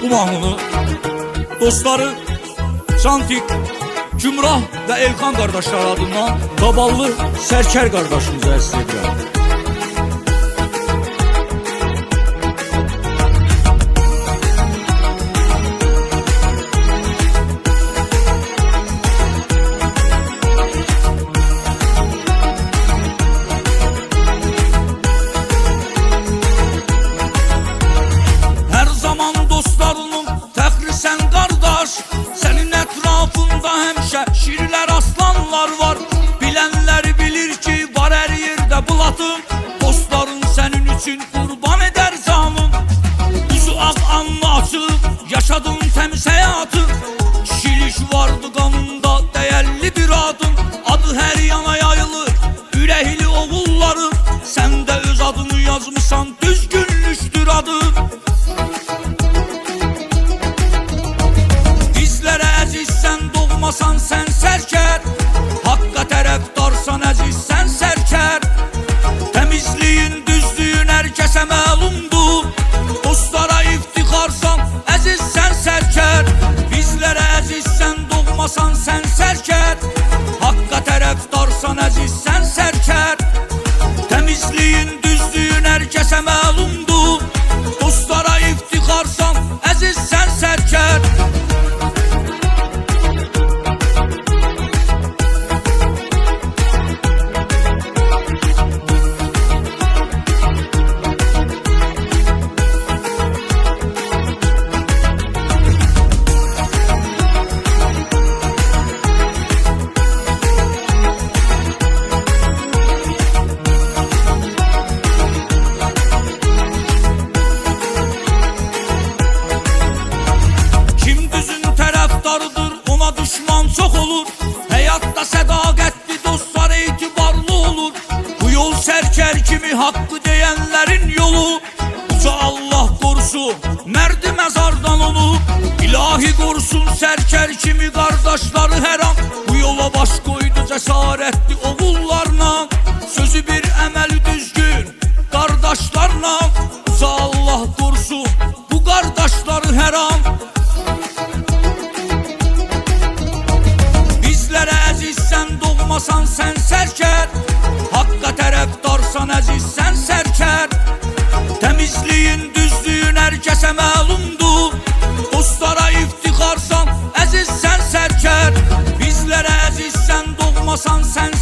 bu mahnını dostları Cantik, Cümrah ve Elkan kardeşler adından Qaballı Sərkər kardeşimizə həsr edirəm. Dostlarının təxri sən qardaş, sənin ətrafında həmişə şirlər, aslanlar var. Bilənləri bilir ki, var hər yerdə bulatın. Dostların sənin üçün qurban edər canım. Üzü ağ anlı açıb, yaşadın təmiz həyatı. Kişilik vardı qanında, dəyərli bir adın. Adı hər yana yayılır, ürəkli oğulları. Sən də öz adını yazmışsan, düzgünlükdür adın. Doğmasan sən sərkər, haqqa tərəfdarsan əziz sən sərkər. Təmizliyin, düzlüyün hər kəsə məlumdur. Dostlara iftixarsan əziz sən sərkər. Bizlərə əzizsən, doğmasan sən sərkər. Haqqa tərəfdarsan əziz sən sərkər. Təmizliyin, düzlüyün hər kəsə məlumdur. Dostlara iftixarsan əziz sən sərkər. Ona düşman çox olur. Həyatda sədaqətli dostlar etibarlı olur. Bu yol sərkər kimi haqqı deyənlərin yolu. Uca Allah qorusun mərdi məzardan onu. İlahi qorusun sərkər kimi qardaşları hər an. Bu yola baş qoydu cəsarətli oğullarla. Sözü bir, əməli düzgün qardaşlarla. Uca Allah qorusun bu qardaşları hər an. Doğmasan sən sərkər, haqqa tərəfdarsan əziz sən sərkər. Təmizliyin, düzlüyün hər kəsə məlumdur. Dostlara iftixarsan əziz sən sərkər. Bizlərə əzizsən, doğmasan sən